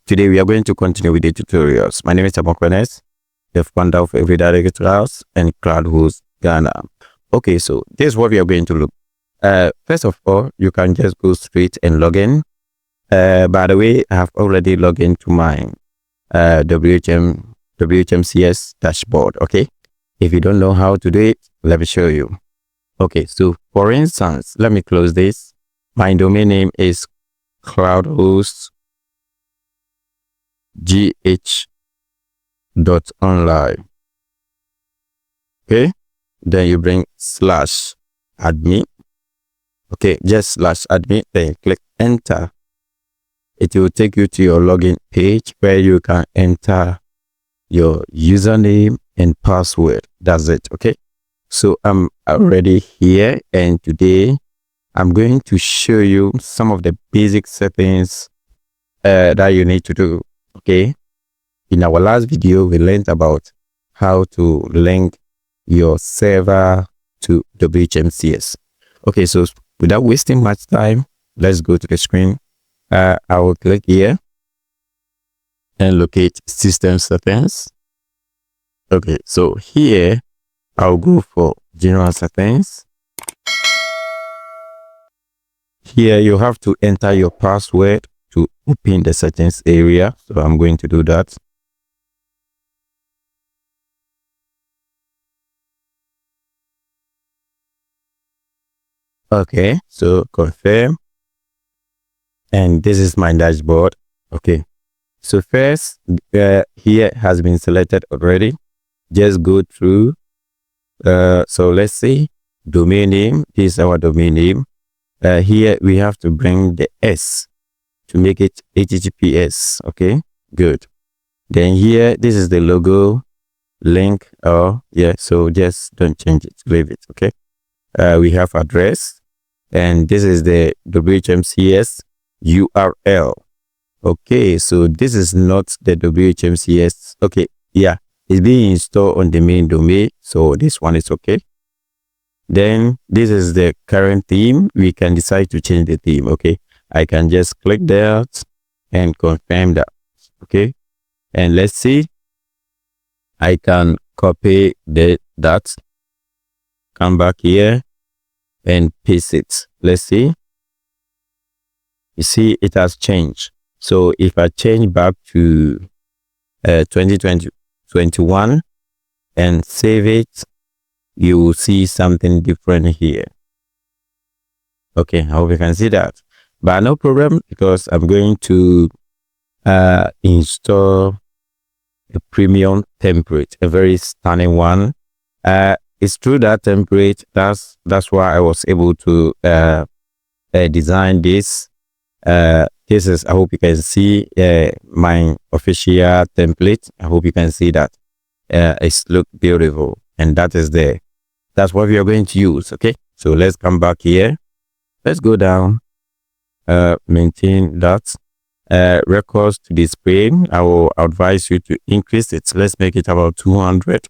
Today we are going to continue with the tutorials. My name is Abokwenes, the founder of Everyday Registrars and CloudHost Ghana. Okay, so this is what we are going to look. First of all, you can just go straight and log in. By the way, I have already logged into my WHMCS dashboard. Okay, if you don't know how to do it, let me show you. Okay, so for instance, let me close this. My domain name is cloudhostgh.online. Okay, then you bring /admin. Okay, just /admin, then click enter. It will take you to your login page where you can enter your username and password. That's it. Okay, so I'm already here, and today I'm going to show you some of the basic settings that you need to do. Okay, in our last video we learned about how to link your server to WHMCS. Okay, so without wasting much time, let's go to the screen. I will click here and locate system settings. Okay, so here I'll go for general settings. Here you have to enter your password to open the settings area, so I'm going to do that. Okay, so confirm, and this is my dashboard. Okay, so first here has been selected already. Just go through. So let's see, domain name. This is our domain name. Here we have to bring the S to make it HTTPS. Okay, good. Then here, this is the logo link. Oh yeah, so just don't change it, leave it. Okay, we have address, and this is the WHMCS URL. Okay, so this is not the WHMCS. Okay, yeah, it's being installed on the main domain, so this one is okay. Then this is the current theme. We can decide to change the theme. Okay, I can just click that and confirm that. Okay, and let's see, I can copy that, come back here and paste it. Let's see, you see it has changed. So if I change back to 2021 and save it, you will see something different here. Okay, I hope you can see that, but no problem, because I'm going to install a premium template, a very stunning one. It's through that template, that's why I was able to design this. This is, I hope you can see my official template. I hope you can see that. It's look beautiful, and that's what we are going to use. Okay, so let's come back here. Let's go down, maintain that, records to display. I will advise you to increase it. Let's make it about 200.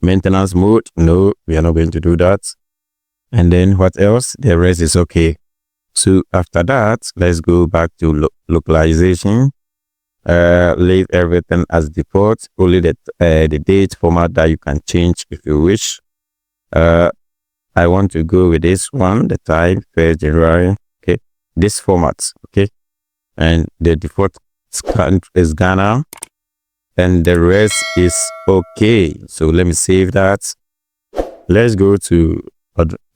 Maintenance mode, no, we are not going to do that. And then what else? The rest is okay. So after that, let's go back to localization. Leave everything as default, only the date format that you can change if you wish. I want to go with this one, the time 1st January. Okay, this format. Okay, and the default is Ghana, and the rest is okay. So let me save that. Let's go to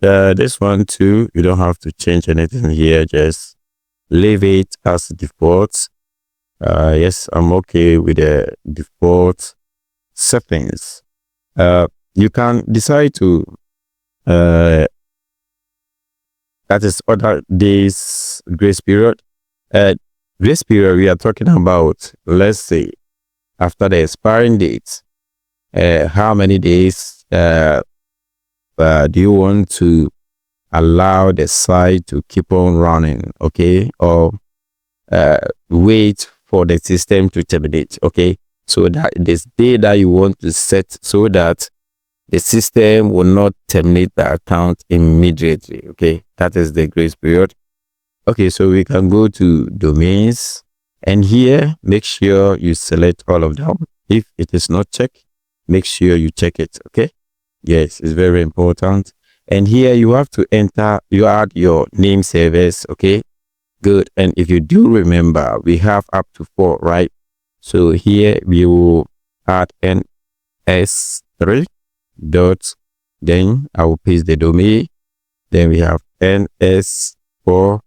this one too. You don't have to change anything here, just leave it as default. Yes, I'm okay with the default settings. You can decide to that is other days grace period. Grace period we are talking about, let's say after the expiring date, how many days do you want to allow the site to keep on running? Okay, or wait for the system to terminate. Okay, so that this day that you want to set so that the system will not terminate the account immediately. Okay, that is the grace period. Okay, so we can go to domains And here, make sure you select all of them. If it is not checked, make sure you check it. Okay. Yes, it's very important. And here you have to enter, you add your name service. Okay. Good. And if you do remember, we have up to 4, right? So here we will add NS3 dot, then I will paste the domain. Then we have NS4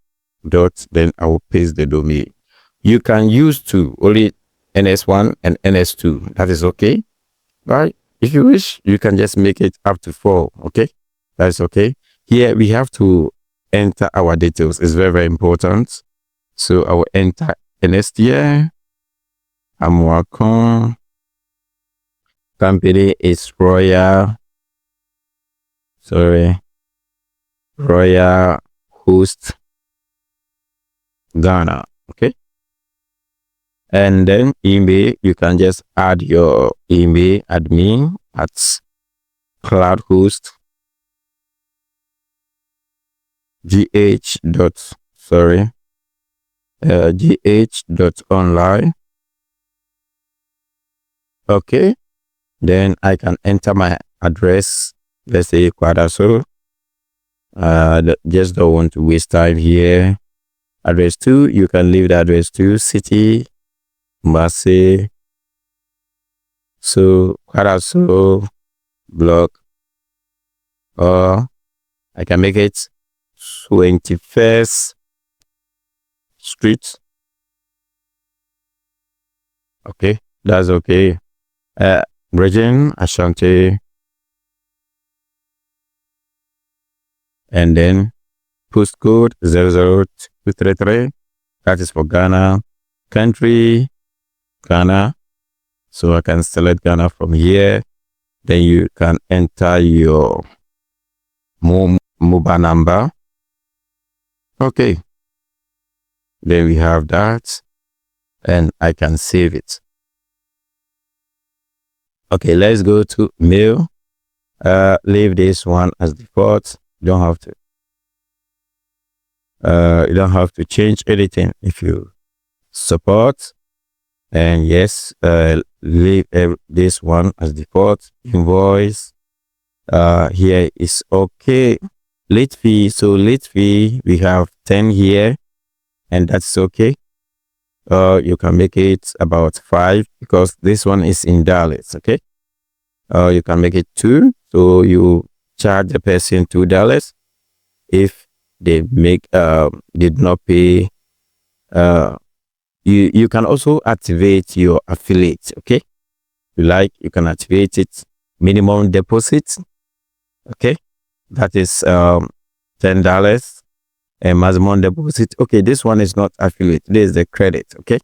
dot, then I will paste the domain. You can use only NS1 and NS2. That is okay, right? If you wish, you can just make it up to 4. Okay, that's okay. Here we have to enter our details. It's very, very important. So I will enter NSTR. I'm welcome. Company is Royal Host Ghana. Okay. And then email, you can just add your email, admin at cloudhost gh.online. Okay. Then I can enter my address. Let's say Kwadaso. Just don't want to waste time here. Address 2, you can leave the address 2, city, Massey. So Kwadaso block, or I can make it 21st Street. Okay, that's okay. Region Ashanti, and then postcode 00233. That is for Ghana. Country Ghana. So I can select Ghana from here. Then you can enter your mobile number. Okay. Then we have that, and I can save it. Okay, let's go to mail. Leave this one as default. You don't have to change anything if you support. And yes, leave this one as default. Invoice. Here is okay. Late fee. So late fee, we have 10 here, and that's okay. You can make it about 5 because this one is in dollars. Okay. You can make it 2. So you charge the person $2 if they did not pay. You can also activate your affiliate. Okay. You can activate it. Minimum deposit. Okay. That is $10. And maximum deposit. Okay, this one is not affiliate. This is the credit. Okay.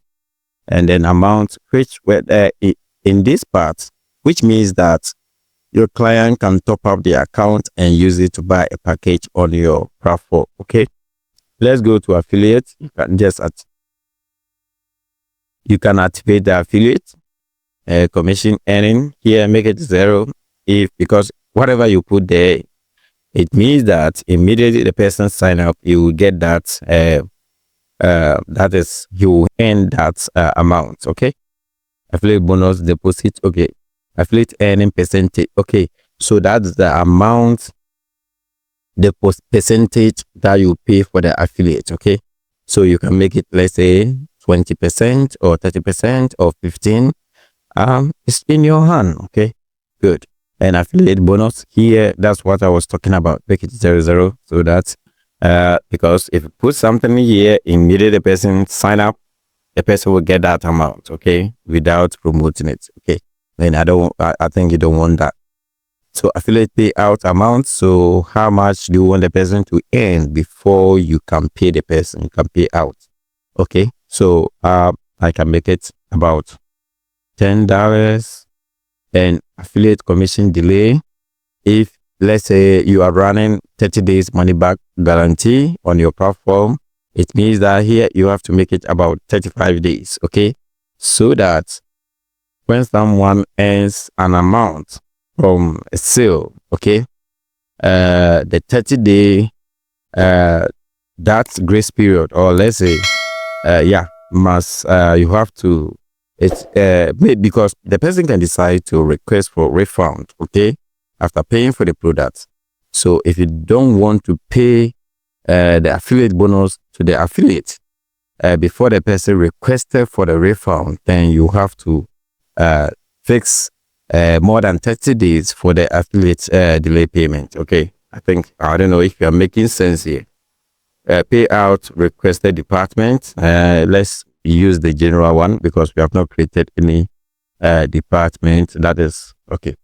And then amount, which in this part, which means that your client can top up the account and use it to buy a package on your platform. Okay. Let's go to affiliate. You can activate the affiliate commission earning here. Make it 0 because whatever you put there, it means that immediately the person sign up, you will get that. That is, you will earn that amount. Okay. Affiliate bonus deposit. Okay. Affiliate earning percentage. Okay. So that's the amount, the percentage that you pay for the affiliate. Okay. So you can make it, let's say 20% or 30% or 15%. It's in your hand. Okay. Good. And affiliate bonus here, that's what I was talking about. Make it 0 so that because if you put something here, immediately the person sign up, the person will get that amount. Okay, without promoting it. Okay. And I think you don't want that. So affiliate payout amount. So how much do you want the person to earn before you can pay the person? You can pay out. Okay. So I can make it about $10. And affiliate commission delay. If let's say you are running 30 days money back guarantee on your platform, it means that here you have to make it about 35 days. Okay. So that when someone earns an amount from a sale, okay, the 30-day that grace period, or let's say must you have to, it's because the person can decide to request for refund, okay, after paying for the product. So if you don't want to pay the affiliate bonus to the affiliate before the person requested for the refund, then you have to fix more than 30 days for the affiliate delay payment. Okay, I don't know if you are making sense here. Payout requested department. Let's use the general one because we have not created any department. That is okay.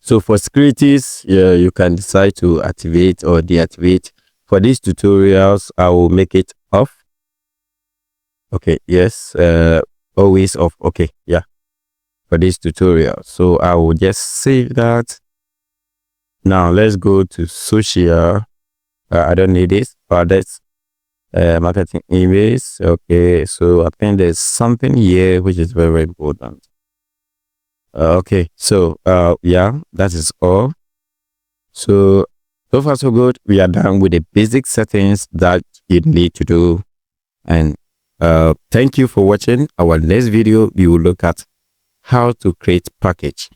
So for securities, you can decide to activate or deactivate. For these tutorials, I will make it off. Okay, yes, always off. Okay, yeah, for this tutorial. So I will just save that. Now let's go to social. I don't need this, but that's marketing emails. Okay, so I think there's something here which is very, very important. Okay, so yeah, that is all. So far so good. We are done with the basic settings that you need to do. And thank you for watching. Our next video, we will look at how to create package.